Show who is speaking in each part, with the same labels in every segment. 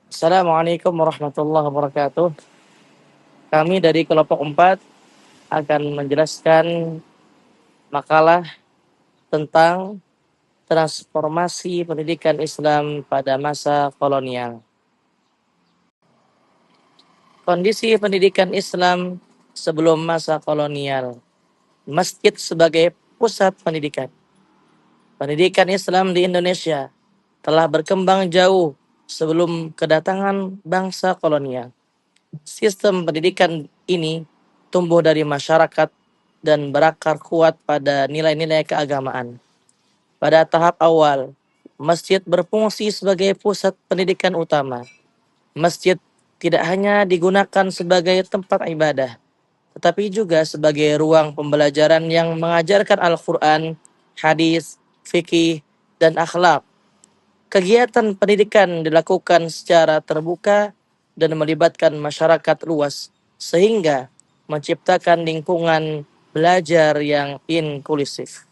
Speaker 1: Assalamualaikum warahmatullahi wabarakatuh. Kami dari kelompok 4 akan menjelaskan makalah tentang transformasi pendidikan Islam pada masa kolonial. Kondisi pendidikan Islam sebelum masa kolonial. Masjid sebagai pusat pendidikan. Pendidikan Islam di Indonesia telah berkembang jauh sebelum kedatangan bangsa kolonial. Sistem pendidikan ini tumbuh dari masyarakat dan berakar kuat pada nilai-nilai keagamaan. Pada tahap awal, masjid berfungsi sebagai pusat pendidikan utama. Masjid tidak hanya digunakan sebagai tempat ibadah, tetapi juga sebagai ruang pembelajaran yang mengajarkan Al-Quran, hadis, fikih, dan akhlak. Kegiatan pendidikan dilakukan secara terbuka dan melibatkan masyarakat luas, sehingga menciptakan lingkungan belajar yang inklusif.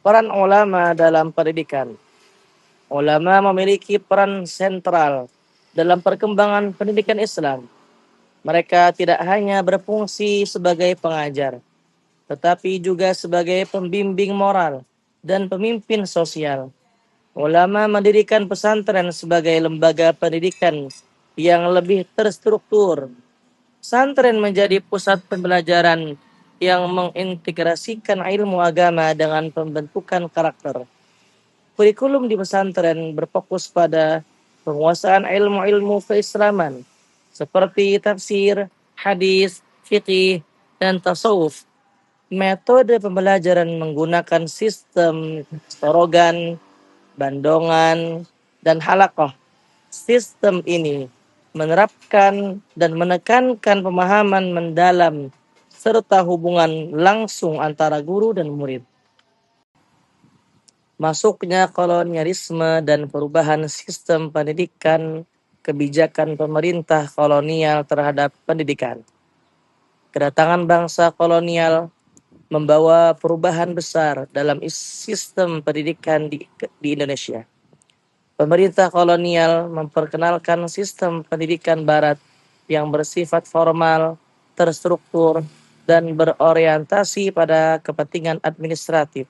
Speaker 1: Peran ulama dalam pendidikan. Ulama memiliki peran sentral dalam perkembangan pendidikan Islam. Mereka tidak hanya berfungsi sebagai pengajar, tetapi juga sebagai pembimbing moral dan pemimpin sosial. Ulama mendirikan pesantren sebagai lembaga pendidikan yang lebih terstruktur. Pesantren menjadi pusat pembelajaran yang mengintegrasikan ilmu agama dengan pembentukan karakter. Kurikulum di pesantren berfokus pada penguasaan ilmu-ilmu keislaman seperti tafsir, hadis, fikih, dan tasawuf. Metode pembelajaran menggunakan sistem sorogan, bandongan, dan halakoh. Sistem ini menerapkan dan menekankan pemahaman mendalam serta hubungan langsung antara guru dan murid. Masuknya kolonialisme dan perubahan sistem pendidikan, kebijakan pemerintah kolonial terhadap pendidikan. Kedatangan bangsa kolonial membawa perubahan besar dalam sistem pendidikan di Indonesia. Pemerintah kolonial memperkenalkan sistem pendidikan barat yang bersifat formal, terstruktur, dan berorientasi pada kepentingan administratif.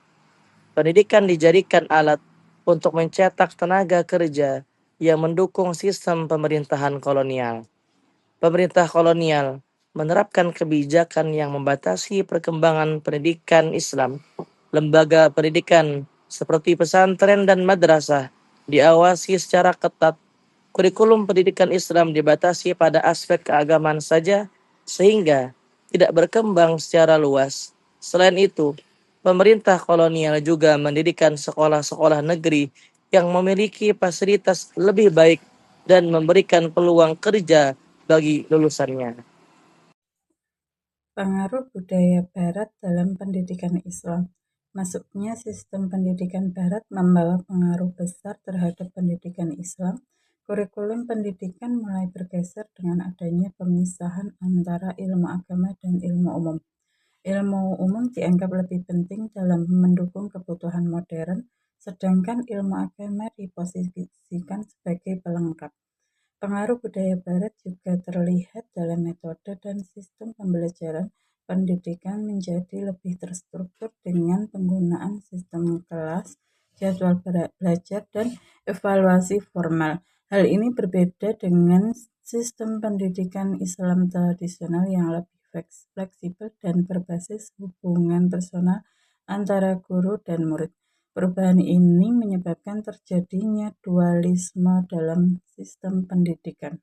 Speaker 1: Pendidikan dijadikan alat untuk mencetak tenaga kerja yang mendukung sistem pemerintahan kolonial. Pemerintah kolonial menerapkan kebijakan yang membatasi perkembangan pendidikan Islam. Lembaga pendidikan seperti pesantren dan madrasah diawasi secara ketat. Kurikulum pendidikan Islam dibatasi pada aspek keagamaan saja sehingga tidak berkembang secara luas. Selain itu, pemerintah kolonial juga mendirikan sekolah-sekolah negeri yang memiliki fasilitas lebih baik dan memberikan peluang kerja bagi lulusannya.
Speaker 2: Pengaruh budaya Barat dalam pendidikan Islam. Masuknya sistem pendidikan Barat membawa pengaruh besar terhadap pendidikan Islam. Kurikulum pendidikan mulai bergeser dengan adanya pemisahan antara ilmu agama dan ilmu umum. Ilmu umum dianggap lebih penting dalam mendukung kebutuhan modern, sedangkan ilmu agama diposisikan sebagai pelengkap. Pengaruh budaya Barat juga terlihat dalam metode dan sistem pembelajaran. Pendidikan menjadi lebih terstruktur dengan penggunaan sistem kelas, jadwal belajar, dan evaluasi formal. Hal ini berbeda dengan sistem pendidikan Islam tradisional yang lebih fleksibel dan berbasis hubungan personal antara guru dan murid. Perubahan ini menyebabkan terjadinya dualisme dalam sistem pendidikan.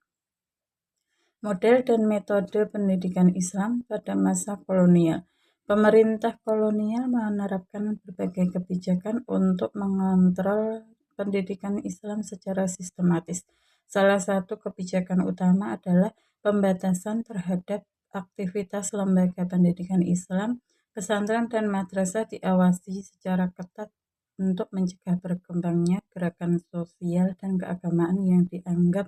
Speaker 2: Model dan metode pendidikan Islam pada masa kolonial. Pemerintah kolonial menerapkan berbagai kebijakan untuk mengontrol pendidikan Islam secara sistematis. Salah satu kebijakan utama adalah pembatasan terhadap aktivitas lembaga pendidikan Islam. Pesantren dan madrasah diawasi secara ketat untuk mencegah berkembangnya gerakan sosial dan keagamaan yang dianggap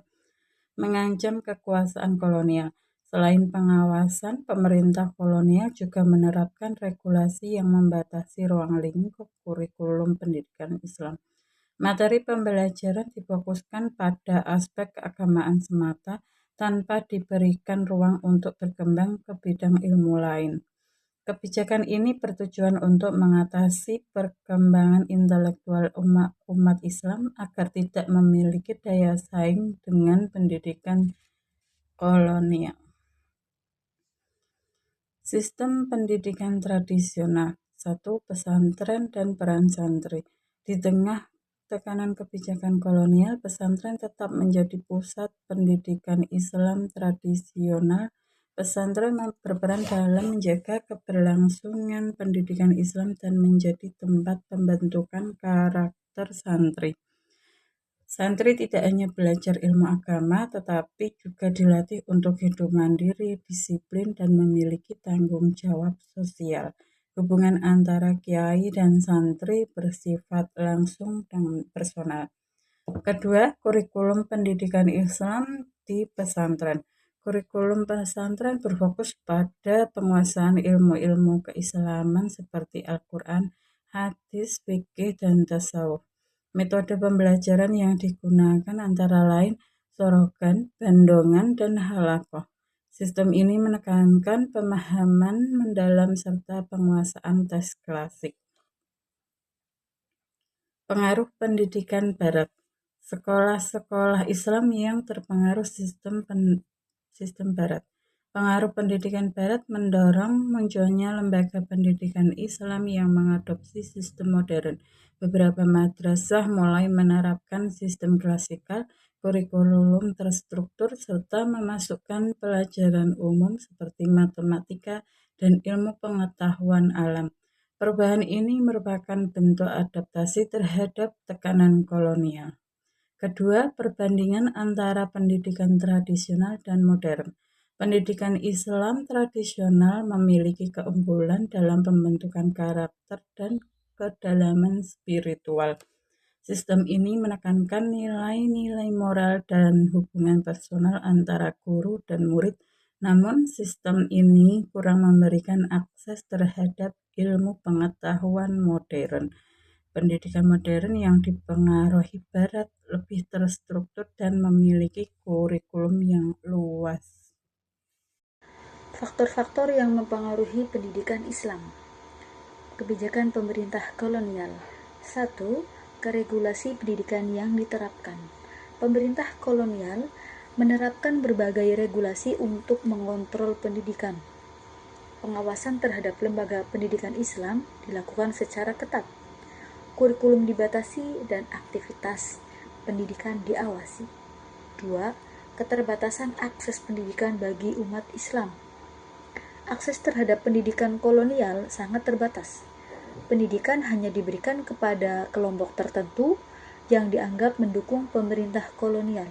Speaker 2: mengancam kekuasaan kolonial. Selain pengawasan, pemerintah kolonial juga menerapkan regulasi yang membatasi ruang lingkup kurikulum pendidikan Islam. Materi pembelajaran difokuskan pada aspek keagamaan semata tanpa diberikan ruang untuk berkembang ke bidang ilmu lain. Kebijakan ini bertujuan untuk mengatasi perkembangan intelektual umat Islam agar tidak memiliki daya saing dengan pendidikan kolonial. Sistem pendidikan tradisional. 1. Pesantren dan peran santri. Di tengah tekanan kebijakan kolonial, pesantren tetap menjadi pusat pendidikan Islam tradisional. Pesantren berperan dalam menjaga keberlangsungan pendidikan Islam dan menjadi tempat pembentukan karakter santri. Santri tidak hanya belajar ilmu agama, tetapi juga dilatih untuk hidup mandiri, disiplin, dan memiliki tanggung jawab sosial. Hubungan antara kiai dan santri bersifat langsung dan personal. Kedua, kurikulum pendidikan Islam di pesantren. Kurikulum pesantren berfokus pada penguasaan ilmu-ilmu keislaman seperti Al-Quran, hadis, fikih, dan tasawuf. Metode pembelajaran yang digunakan antara lain sorogan, bandongan, dan halakoh. Sistem ini menekankan pemahaman mendalam serta penguasaan teks klasik. Pengaruh pendidikan Barat. Sekolah-sekolah Islam yang terpengaruh sistem Barat. Pengaruh pendidikan Barat mendorong munculnya lembaga pendidikan Islam yang mengadopsi sistem modern. Beberapa madrasah mulai menerapkan sistem klasikal, kurikulum terstruktur, serta memasukkan pelajaran umum seperti matematika dan ilmu pengetahuan alam. Perubahan ini merupakan bentuk adaptasi terhadap tekanan kolonial. Kedua, perbandingan antara pendidikan tradisional dan modern. Pendidikan Islam tradisional memiliki keunggulan dalam pembentukan karakter dan kedalaman spiritual. Sistem ini menekankan nilai-nilai moral dan hubungan personal antara guru dan murid, namun sistem ini kurang memberikan akses terhadap ilmu pengetahuan modern. Pendidikan modern yang dipengaruhi Barat lebih terstruktur dan memiliki kurikulum yang luas.
Speaker 3: Faktor-faktor yang mempengaruhi pendidikan Islam. Kebijakan pemerintah kolonial. 1. Regulasi pendidikan yang diterapkan. Pemerintah kolonial menerapkan berbagai regulasi untuk mengontrol pendidikan. Pengawasan terhadap lembaga pendidikan Islam dilakukan secara ketat. Kurikulum dibatasi dan aktivitas pendidikan diawasi. 2. Keterbatasan akses pendidikan bagi umat Islam. Akses terhadap pendidikan kolonial sangat terbatas. Pendidikan hanya diberikan kepada kelompok tertentu yang dianggap mendukung pemerintah kolonial.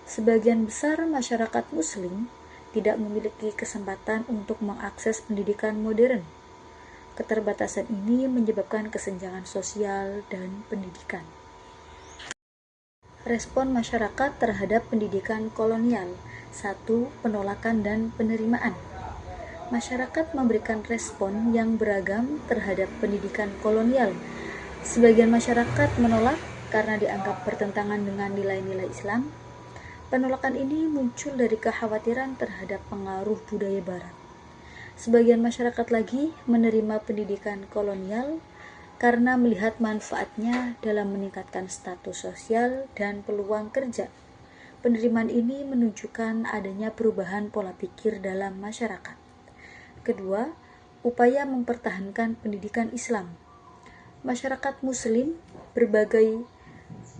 Speaker 3: Sebagian besar masyarakat Muslim tidak memiliki kesempatan untuk mengakses pendidikan modern. Keterbatasan ini menyebabkan kesenjangan sosial dan pendidikan. Respon masyarakat terhadap pendidikan kolonial. 1. Penolakan dan penerimaan. Masyarakat memberikan respon yang beragam terhadap pendidikan kolonial. Sebagian masyarakat menolak karena dianggap bertentangan dengan nilai-nilai Islam. Penolakan ini muncul dari kekhawatiran terhadap pengaruh budaya Barat. Sebagian masyarakat lagi menerima pendidikan kolonial karena melihat manfaatnya dalam meningkatkan status sosial dan peluang kerja. Penerimaan ini menunjukkan adanya perubahan pola pikir dalam masyarakat. Kedua, upaya mempertahankan pendidikan Islam. Masyarakat Muslim berbagai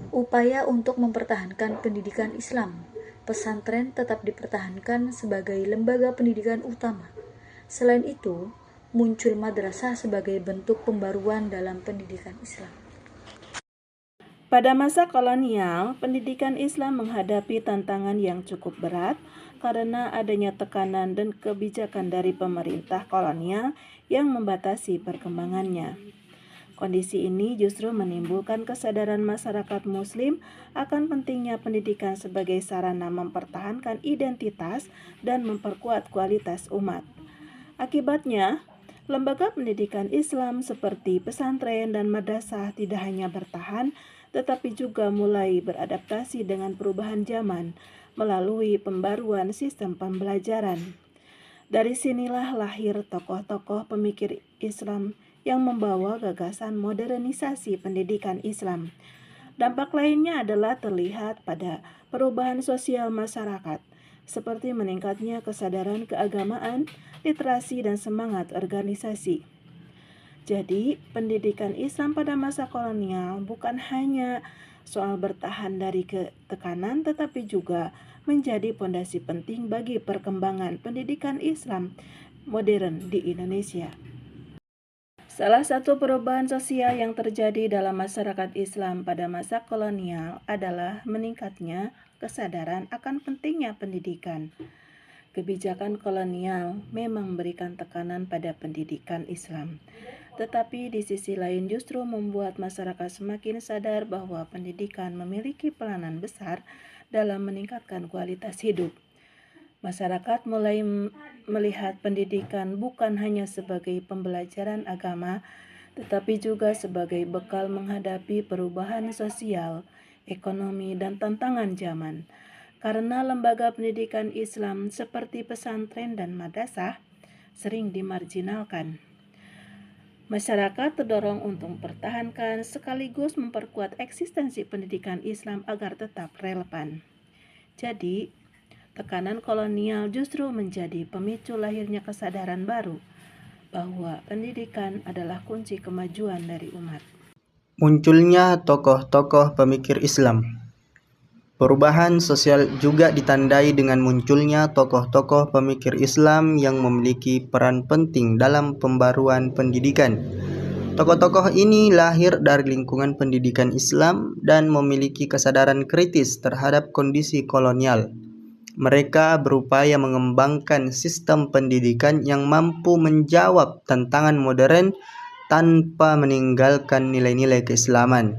Speaker 3: upaya untuk mempertahankan pendidikan Islam. Pesantren tetap dipertahankan sebagai lembaga pendidikan utama. Selain itu, muncul madrasah sebagai bentuk pembaruan dalam pendidikan Islam.
Speaker 4: Pada masa kolonial, pendidikan Islam menghadapi tantangan yang cukup berat karena adanya tekanan dan kebijakan dari pemerintah kolonial yang membatasi perkembangannya. Kondisi ini justru menimbulkan kesadaran masyarakat Muslim akan pentingnya pendidikan sebagai sarana mempertahankan identitas dan memperkuat kualitas umat. Akibatnya, lembaga pendidikan Islam seperti pesantren dan madrasah tidak hanya bertahan, tetapi juga mulai beradaptasi dengan perubahan zaman melalui pembaruan sistem pembelajaran. Dari sinilah lahir tokoh-tokoh pemikir Islam yang membawa gagasan modernisasi pendidikan Islam. Dampak lainnya adalah terlihat pada perubahan sosial masyarakat, seperti meningkatnya kesadaran keagamaan, literasi, dan semangat organisasi. Jadi, pendidikan Islam pada masa kolonial bukan hanya soal bertahan dari tekanan, tetapi juga menjadi fondasi penting bagi perkembangan pendidikan Islam modern di Indonesia. Salah satu perubahan sosial yang terjadi dalam masyarakat Islam pada masa kolonial adalah meningkatnya kesadaran akan pentingnya pendidikan. Kebijakan kolonial memang memberikan tekanan pada pendidikan Islam, tetapi di sisi lain justru membuat masyarakat semakin sadar bahwa pendidikan memiliki peranan besar dalam meningkatkan kualitas hidup. Masyarakat mulai melihat pendidikan bukan hanya sebagai pembelajaran agama, tetapi juga sebagai bekal menghadapi perubahan sosial, ekonomi, dan tantangan zaman. Karena lembaga pendidikan Islam seperti pesantren dan madrasah sering dimarginalkan, masyarakat terdorong untuk mempertahankan sekaligus memperkuat eksistensi pendidikan Islam agar tetap relevan. Jadi, tekanan kolonial justru menjadi pemicu lahirnya kesadaran baru bahwa pendidikan adalah kunci kemajuan dari umat.
Speaker 5: Munculnya tokoh-tokoh pemikir Islam. Perubahan sosial juga ditandai dengan munculnya tokoh-tokoh pemikir Islam yang memiliki peran penting dalam pembaruan pendidikan. Tokoh-tokoh ini lahir dari lingkungan pendidikan Islam dan memiliki kesadaran kritis terhadap kondisi kolonial. Mereka berupaya mengembangkan sistem pendidikan yang mampu menjawab tantangan modern tanpa meninggalkan nilai-nilai keislaman.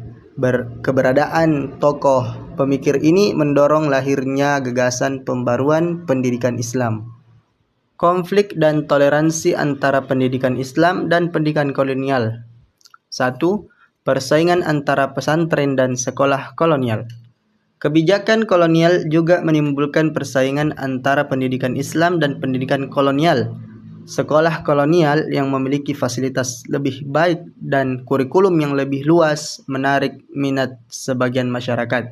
Speaker 5: Keberadaan tokoh pemikir ini mendorong lahirnya gagasan pembaruan pendidikan Islam. Konflik dan toleransi antara pendidikan Islam dan pendidikan kolonial. 1. Persaingan antara pesantren dan sekolah kolonial. Kebijakan kolonial juga menimbulkan persaingan antara pendidikan Islam dan pendidikan kolonial. Sekolah kolonial yang memiliki fasilitas lebih baik dan kurikulum yang lebih luas menarik minat sebagian masyarakat.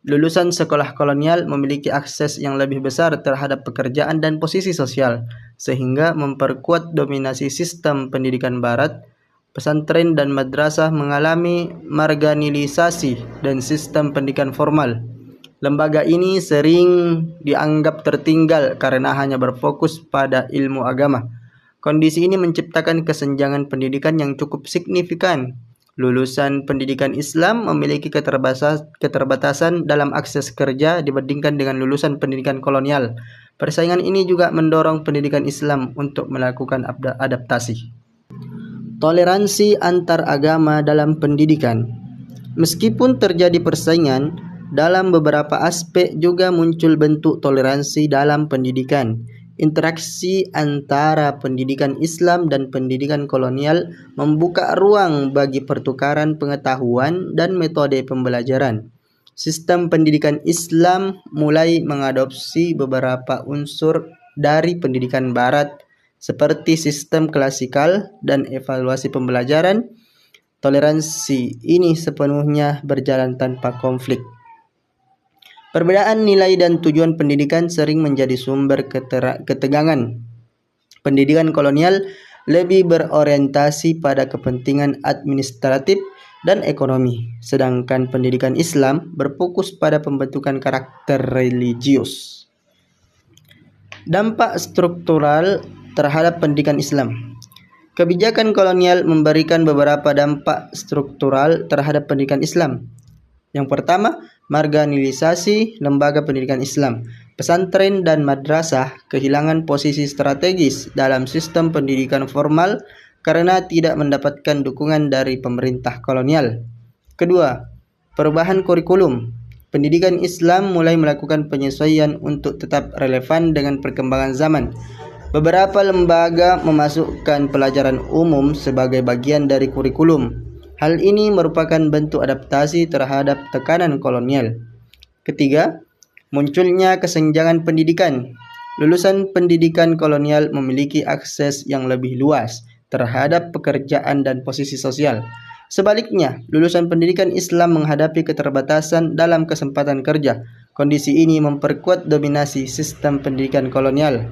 Speaker 5: Lulusan sekolah kolonial memiliki akses yang lebih besar terhadap pekerjaan dan posisi sosial, sehingga memperkuat dominasi sistem pendidikan barat. Pesantren dan madrasah mengalami marginalisasi dan sistem pendidikan formal. Lembaga ini sering dianggap tertinggal karena hanya berfokus pada ilmu agama. Kondisi ini menciptakan kesenjangan pendidikan yang cukup signifikan. Lulusan pendidikan Islam memiliki keterbatasan dalam akses kerja dibandingkan dengan lulusan pendidikan kolonial. Persaingan ini juga mendorong pendidikan Islam untuk melakukan adaptasi. Toleransi antar agama dalam pendidikan. Meskipun terjadi persaingan, dalam beberapa aspek juga muncul bentuk toleransi dalam pendidikan. Interaksi antara pendidikan Islam dan pendidikan kolonial membuka ruang bagi pertukaran pengetahuan dan metode pembelajaran. Sistem pendidikan Islam mulai mengadopsi beberapa unsur dari pendidikan Barat, seperti sistem klasikal dan evaluasi pembelajaran. Toleransi ini sepenuhnya berjalan tanpa konflik. Perbedaan nilai dan tujuan pendidikan sering menjadi sumber ketegangan. Pendidikan kolonial lebih berorientasi pada kepentingan administratif dan ekonomi, sedangkan pendidikan Islam berfokus pada pembentukan karakter religius. Dampak struktural terhadap pendidikan Islam. Kebijakan kolonial memberikan beberapa dampak struktural terhadap pendidikan Islam. Yang pertama, marginalisasi lembaga pendidikan Islam. Pesantren dan madrasah kehilangan posisi strategis dalam sistem pendidikan formal karena tidak mendapatkan dukungan dari pemerintah kolonial. Kedua, perubahan kurikulum. Pendidikan Islam mulai melakukan penyesuaian untuk tetap relevan dengan perkembangan zaman. Beberapa lembaga memasukkan pelajaran umum sebagai bagian dari kurikulum. Hal ini merupakan bentuk adaptasi terhadap tekanan kolonial. Ketiga, munculnya kesenjangan pendidikan. Lulusan pendidikan kolonial memiliki akses yang lebih luas terhadap pekerjaan dan posisi sosial. Sebaliknya, lulusan pendidikan Islam menghadapi keterbatasan dalam kesempatan kerja. Kondisi ini memperkuat dominasi sistem pendidikan kolonial.